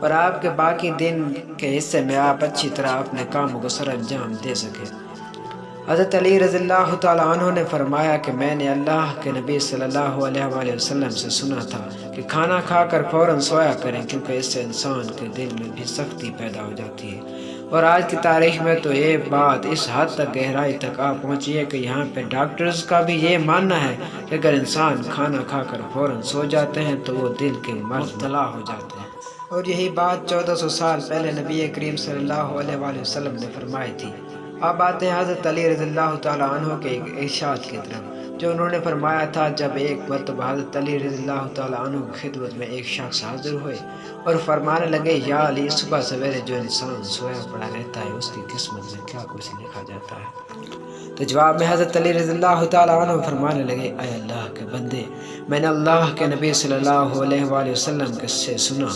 اور آپ کے باقی دن کے حصے میں آپ اچھی طرح اپنے کاموں کو سر انجام دے سکیں۔ حضرت علی رضی اللہ تعالیٰ عنہ نے فرمایا کہ میں نے اللہ کے نبی صلی اللہ علیہ وآلہ وسلم سے سنا تھا کہ کھانا کھا کر فوراً سویا کریں، کیونکہ اس سے انسان کے دل میں بھی سختی پیدا ہو جاتی ہے۔ اور آج کی تاریخ میں تو یہ بات اس حد تک گہرائی تک آ پہنچی ہے کہ یہاں پہ ڈاکٹرز کا بھی یہ ماننا ہے کہ اگر انسان کھانا کھا کر فوراً سو جاتے ہیں تو وہ دل کے مرض مبتلا ہو جاتے ہیں۔ اور یہی بات 1400 سال پہلے نبی کریم صلی اللہ علیہ وآلہ وسلم نے فرمائی تھی۔ اب آتے ہیں حضرت علی رضی اللہ تعالیٰ عنہ کے ایک ارشاد کی طرف، جو انہوں نے فرمایا تھا جب ایک مرتبہ حضرت علی رضی اللہ تعالیٰ عنہ کی خدمت میں ایک شخص حاضر ہوئے اور فرمانے لگے، یا علی، صبح سویرے جو انسان سویا پڑا رہتا ہے اس کی قسمت میں کیا کچھ لکھا جاتا ہے؟ تو جواب میں حضرت علی رضی اللہ تعالیٰ عنہ فرمانے لگے، اے اللہ کے بندے، میں نے اللہ کے نبی صلی اللہ علیہ وآلہ وسلم سے سنا،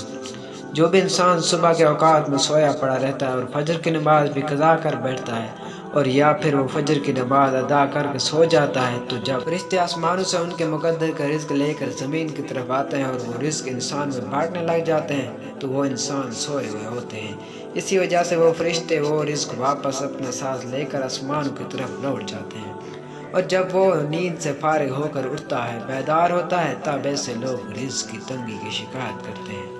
جو بھی انسان صبح کے اوقات میں سویا پڑا رہتا ہے اور فجر کی نماز بھی قضا کر بیٹھتا ہے، اور یا پھر وہ فجر کی نماز ادا کر کے سو جاتا ہے، تو جب فرشتے آسمانوں سے ان کے مقدر کا رزق لے کر زمین کی طرف آتے ہیں اور وہ رزق انسان میں بانٹنے لگ جاتے ہیں، تو وہ انسان سوئے ہوئے ہوتے ہیں۔ اسی وجہ سے وہ فرشتے وہ رزق واپس اپنے ساتھ لے کر آسمانوں کی طرف لوٹ جاتے ہیں، اور جب وہ نیند سے فارغ ہو کر اٹھتا ہے، بیدار ہوتا ہے، تب ایسے لوگ رزق کی تنگی کی شکایت کرتے ہیں۔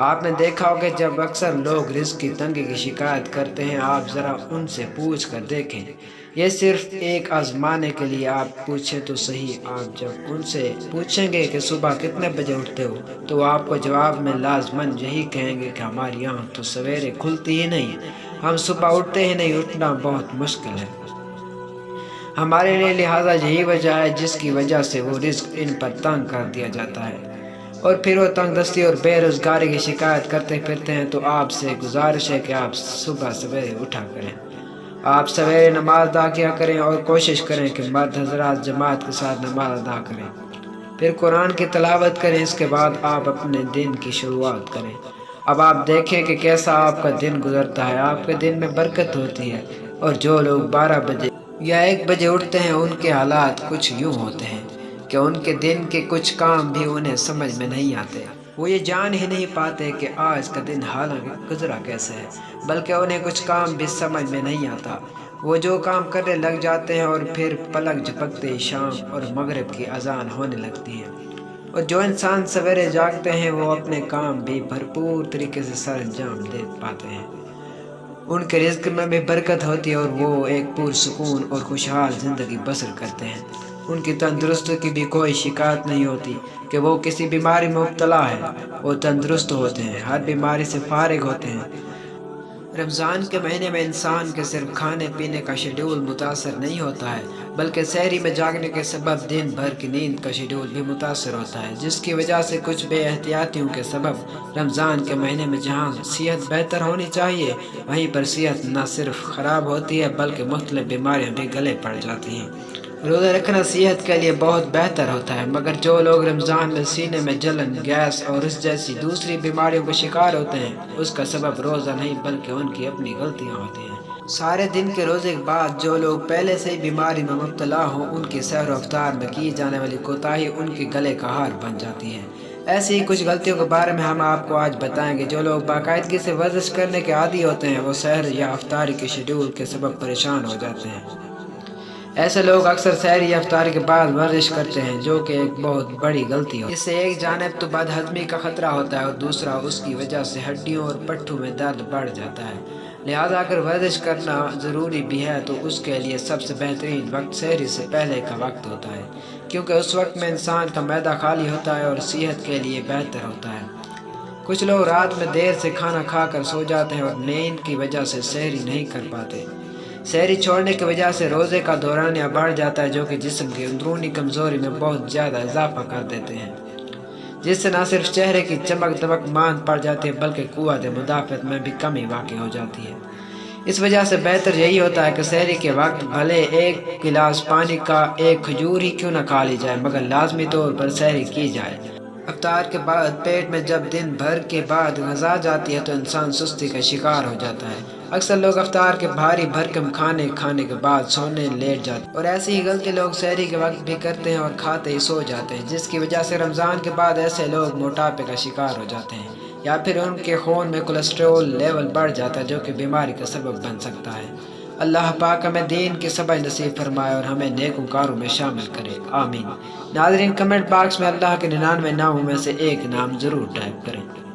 آپ نے دیکھا ہوگا جب اکثر لوگ رزق کی تنگی کی شکایت کرتے ہیں، آپ ذرا ان سے پوچھ کر دیکھیں، یہ صرف ایک آزمانے کے لیے آپ پوچھیں تو صحیح، آپ جب ان سے پوچھیں گے کہ صبح کتنے بجے اٹھتے ہو، تو وہ آپ کو جواب میں لازماً یہی کہیں گے کہ ہماری آنکھ تو سویرے کھلتی ہی نہیں، ہم صبح اٹھتے ہی نہیں، اٹھنا بہت مشکل ہے ہمارے لیے، لہٰذا یہی وجہ ہے جس کی وجہ سے وہ رزق ان پر تنگ کر دیا جاتا ہے، اور پھر وہ تنگ دستی اور بے روزگاری کی شکایت کرتے پھرتے ہیں۔ تو آپ سے گزارش ہے کہ آپ صبح سویرے اٹھا کریں، آپ سویرے نماز ادا کیا کریں، اور کوشش کریں کہ مرد حضرات جماعت کے ساتھ نماز ادا کریں، پھر قرآن کی تلاوت کریں، اس کے بعد آپ اپنے دن کی شروعات کریں۔ اب آپ دیکھیں کہ کیسا آپ کا دن گزرتا ہے، آپ کے دن میں برکت ہوتی ہے، اور جو لوگ 12 بجے یا 1 بجے اٹھتے ہیں ان کے حالات کچھ یوں ہوتے ہیں کہ ان کے دن کے کچھ کام بھی انہیں سمجھ میں نہیں آتے، وہ یہ جان ہی نہیں پاتے کہ آج کا دن حالانکہ گزرا کیسے ہے، بلکہ انہیں کچھ کام بھی سمجھ میں نہیں آتا، وہ جو کام کرنے لگ جاتے ہیں، اور پھر پلک جھپکتے ہی شام اور مغرب کی اذان ہونے لگتی ہے۔ اور جو انسان سویرے جاگتے ہیں وہ اپنے کام بھی بھرپور طریقے سے سر انجام دے پاتے ہیں، ان کے رزق میں بھی برکت ہوتی ہے، اور وہ ایک پرسکون اور خوشحال زندگی بسر کرتے ہیں، ان کی تندرستی کی بھی کوئی شکایت نہیں ہوتی کہ وہ کسی بیماری میں مبتلا ہے، وہ تندرست ہوتے ہیں، ہر بیماری سے فارغ ہوتے ہیں۔ رمضان کے مہینے میں انسان کے صرف کھانے پینے کا شیڈول متاثر نہیں ہوتا ہے، بلکہ سحری میں جاگنے کے سبب دن بھر کی نیند کا شیڈول بھی متاثر ہوتا ہے، جس کی وجہ سے کچھ بے احتیاطیوں کے سبب رمضان کے مہینے میں جہاں صحت بہتر ہونی چاہیے، وہیں پر صحت نہ صرف خراب ہوتی ہے بلکہ مختلف بیماریاں بھی گلے پڑ جاتی ہیں۔ روزہ رکھنا صحت کے لیے بہت بہتر ہوتا ہے، مگر جو لوگ رمضان میں سینے میں جلن، گیس اور اس جیسی دوسری بیماریوں کا شکار ہوتے ہیں، اس کا سبب روزہ نہیں بلکہ ان کی اپنی غلطیاں ہوتی ہیں۔ سارے دن کے روزے کے بعد جو لوگ پہلے سے ہی بیماری میں مبتلا ہوں، ان کی سحر و افطار میں کی جانے والی کوتاہی ان کے گلے کا ہار بن جاتی ہے۔ ایسی ہی کچھ غلطیوں کے بارے میں ہم آپ کو آج بتائیں گے۔ جو لوگ باقاعدگی سے ورزش کرنے کے عادی ہوتے ہیں، وہ سحر یا افطاری کے شیڈول کے سبب پریشان ہو جاتے ہیں۔ ایسے لوگ اکثر سحری یا افطاری کے بعد ورزش کرتے ہیں، جو کہ ایک بہت بڑی غلطی ہے۔ اس سے ایک جانب تو بد ہضمی کا خطرہ ہوتا ہے، اور دوسرا اس کی وجہ سے ہڈیوں اور پٹھوں میں درد بڑھ جاتا ہے۔ لہٰذا اگر ورزش کرنا ضروری بھی ہے تو اس کے لیے سب سے بہترین وقت سحری سے پہلے کا وقت ہوتا ہے، کیونکہ اس وقت میں انسان کا معدہ خالی ہوتا ہے اور صحت کے لیے بہتر ہوتا ہے۔ کچھ لوگ رات میں دیر سے کھانا کھا کر سو جاتے ہیں اور نیند کی وجہ سے سحری نہیں کر پاتے۔ سحری چھوڑنے کی وجہ سے روزے کا دورانیہ بڑھ جاتا ہے، جو کہ جسم کی اندرونی کمزوری میں بہت زیادہ اضافہ کر دیتے ہیں، جس سے نہ صرف چہرے کی چمک دمک ماند پڑ جاتی ہے بلکہ قوت مدافعت میں بھی کمی واقع ہو جاتی ہے۔ اس وجہ سے بہتر یہی ہوتا ہے کہ سحری کے وقت بھلے 1 گلاس پانی کا 1 کھجور ہی کیوں نہ کھا لی جائے، مگر لازمی طور پر سحری کی جائے۔ افطار کے بعد پیٹ میں جب دن بھر کے بعد غذا جاتی ہے تو انسان سستی کا شکار ہو جاتا ہے۔ اکثر لوگ افطار کے بھاری بھرکم کھانے کے بعد سونے لیٹ جاتے ہیں، اور ایسی ہی غلطی لوگ سحری کے وقت بھی کرتے ہیں اور کھاتے ہی سو جاتے ہیں، جس کی وجہ سے رمضان کے بعد ایسے لوگ موٹاپے کا شکار ہو جاتے ہیں، یا پھر ان کے خون میں کولیسٹرول لیول بڑھ جاتا ہے جو کہ بیماری کا سبب بن سکتا ہے۔ اللہ پاک ہمیں دین کی سمجھ نصیب فرمائے اور ہمیں نیکوکاروں میں شامل کرے، آمین۔ ناظرین، کمنٹ باکس میں اللہ کے 99 ناموں میں سے ایک نام ضرور ٹائپ کریں۔